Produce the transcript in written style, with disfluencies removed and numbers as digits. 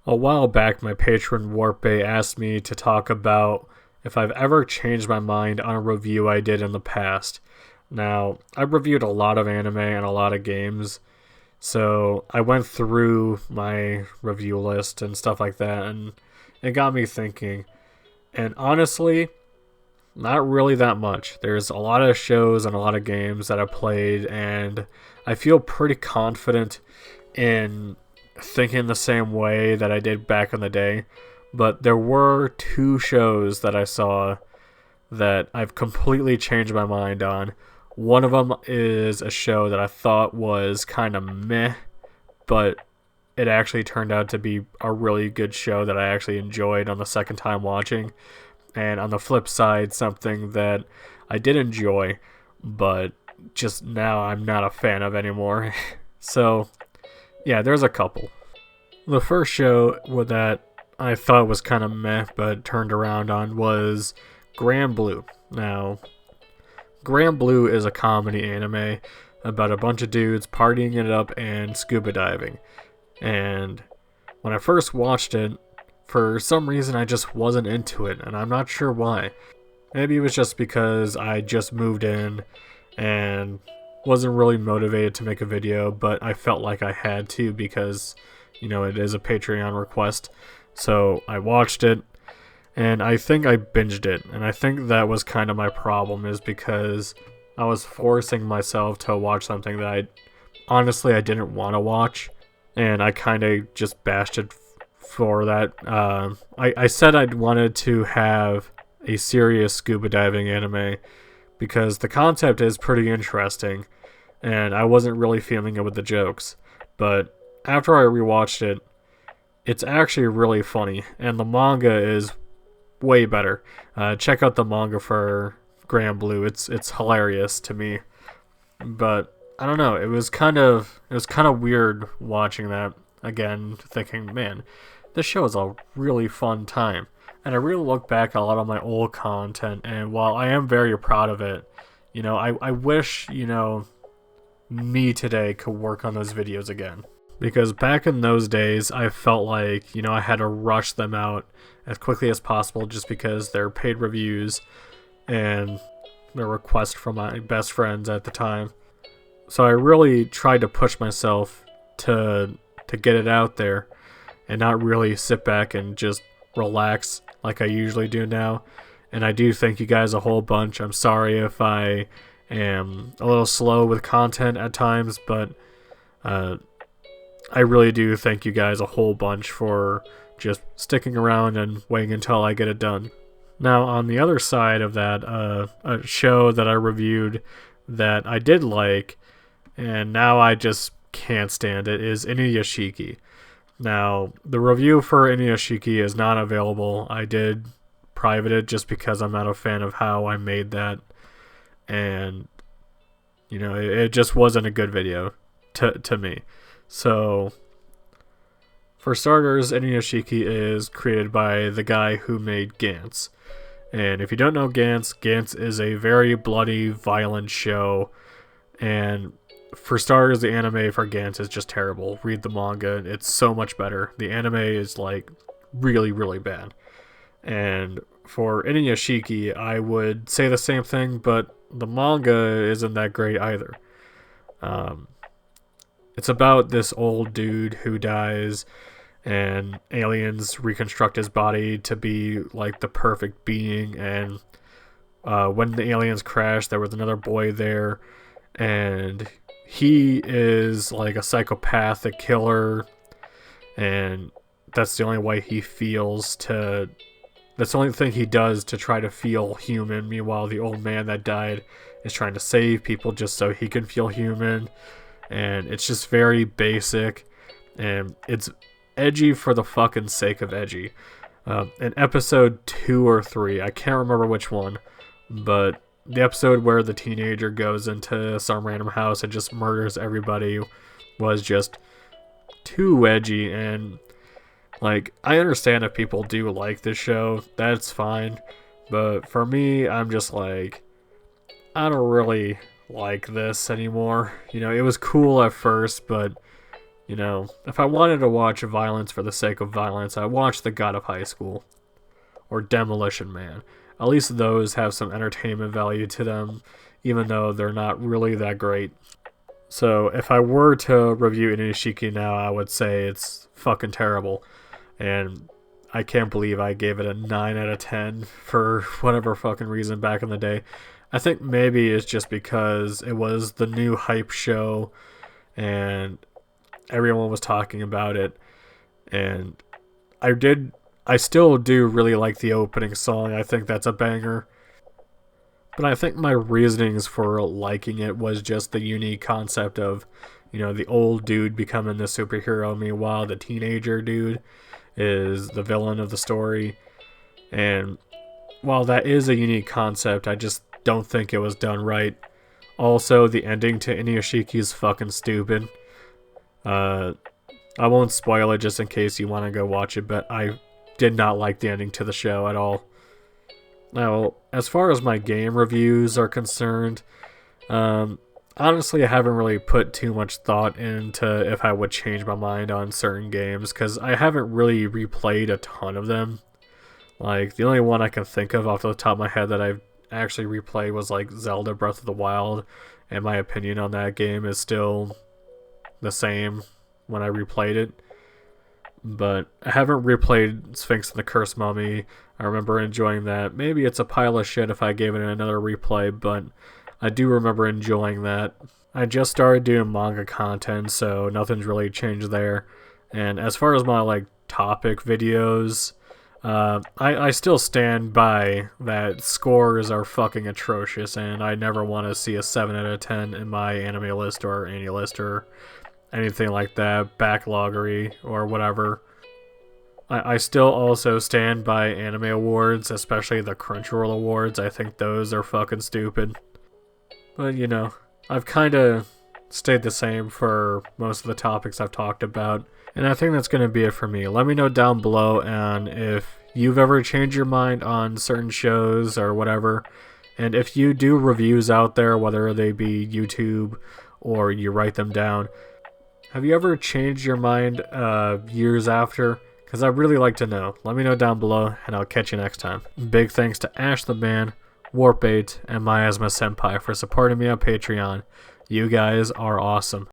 A while back, my patron Warpay asked me to talk about if I've ever changed my mind on a review I did in the past. Now, I've reviewed a lot of anime and a lot of games, so I went through my review list and stuff like that, and it got me thinking. And honestly, not really that much. There's a lot of shows and a lot of games that I played, and I feel pretty confident in thinking the same way that I did back in the day. But there were two shows that I saw that I've completely changed my mind on. One of them is a show that I thought was kind of meh, but it actually turned out to be a really good show that I actually enjoyed on the second time watching. And on the flip side, something that I did enjoy, but just now I'm not a fan of anymore. So, yeah, there's a couple. The first show that I thought was kind of meh, but turned around on was Grand Blue. Now, Grand Blue is a comedy anime about a bunch of dudes partying it up and scuba diving. And when I first watched it, for some reason I just wasn't into it, and I'm not sure why. Maybe it was just because I just moved in and wasn't really motivated to make a video, but I felt like I had to because, it is a Patreon request. So I watched it, and I think I binged it, and I think that was kind of my problem, is because I was forcing myself to watch something that I didn't want to watch, and I kind of just bashed it for that. I said I'd wanted to have a serious scuba diving anime because the concept is pretty interesting, and I wasn't really feeling it with the jokes. But after I rewatched it, it's actually really funny, and the manga is way better. Check out the manga for Grand Blue. It's hilarious to me. But I don't know. It was kind of weird watching that again, thinking, man, this show is a really fun time. And I really look back at a lot of my old content, and while I am very proud of it, I wish, me today could work on those videos again. Because back in those days, I felt like, I had to rush them out as quickly as possible just because they're paid reviews and they're requests from my best friends at the time. So I really tried to push myself to get it out there and not really sit back and just relax like I usually do now. And I do thank you guys a whole bunch. I'm sorry if I am a little slow with content at times, but I really do thank you guys a whole bunch for just sticking around and waiting until I get it done. Now, on the other side of that, a show that I reviewed that I did like, and now I just can't stand it, is Inuyashiki. Now, the review for Inuyashiki is not available. I did private it just because I'm not a fan of how I made that, and it just wasn't a good video to me. So, for starters, Inuyashiki is created by the guy who made Gantz. And if you don't know Gantz, Gantz is a very bloody, violent show. And for starters, the anime for Gantz is just terrible. Read the manga, it's so much better. The anime is really, really bad. And for Inuyashiki, I would say the same thing, but the manga isn't that great either. It's about this old dude who dies, and aliens reconstruct his body to be like the perfect being. And when the aliens crash, there was another boy there, and he is like a psychopathic killer, and that's the only way he feels to. That's the only thing he does to try to feel human. Meanwhile, the old man that died is trying to save people just so he can feel human. And it's just very basic, and it's edgy for the fucking sake of edgy. In episode 2 or 3, I can't remember which one, but the episode where the teenager goes into some random house and just murders everybody was just too edgy. And I understand if people do like this show, that's fine, but for me, I'm just I don't really like this anymore. It was cool at first, but You know, if I wanted to watch violence for the sake of violence, I watched The God of High School or Demolition Man. At least those have some entertainment value to them, even though they're not really that great. So if I were to review Inuyashiki now, I would say it's fucking terrible. And I can't believe I gave it a 9 out of 10 for whatever fucking reason back in the day. I think maybe it's just because it was the new hype show and everyone was talking about it. And I still do really like the opening song. I think that's a banger. But I think my reasonings for liking it was just the unique concept of, you know, the old dude becoming the superhero, meanwhile the teenager dude is the villain of the story. And while that is a unique concept, I just don't think it was done right. Also, the ending to Inuyashiki is fucking stupid. I won't spoil it just in case you want to go watch it, but I did not like the ending to the show at all. Now, as far as my game reviews are concerned, honestly, I haven't really put too much thought into if I would change my mind on certain games, because I haven't really replayed a ton of them. Like, the only one I can think of off the top of my head that I've actually replayed was, like, Zelda Breath of the Wild, and my opinion on that game is still the same when I replayed it. But I haven't replayed Sphinx and the Cursed Mummy. I remember enjoying that. Maybe it's a pile of shit if I gave it another replay, but I do remember enjoying that. I just started doing manga content, so nothing's really changed there. And as far as my like topic videos, I still stand by that scores are fucking atrocious, and I never want to see a 7 out of 10 in my anime list or any list or anything like that, backloggery or whatever. I still also stand by anime awards, especially the Crunchyroll awards. I think those are fucking stupid. But, you know, I've kind of stayed the same for most of the topics I've talked about. And I think that's going to be it for me. Let me know down below and if you've ever changed your mind on certain shows or whatever. And if you do reviews out there, whether they be YouTube or you write them down, have you ever changed your mind years after? Because I'd really like to know. Let me know down below, and I'll catch you next time. Big thanks to Ash the Man, Warp8, and Miasma Senpai for supporting me on Patreon. You guys are awesome.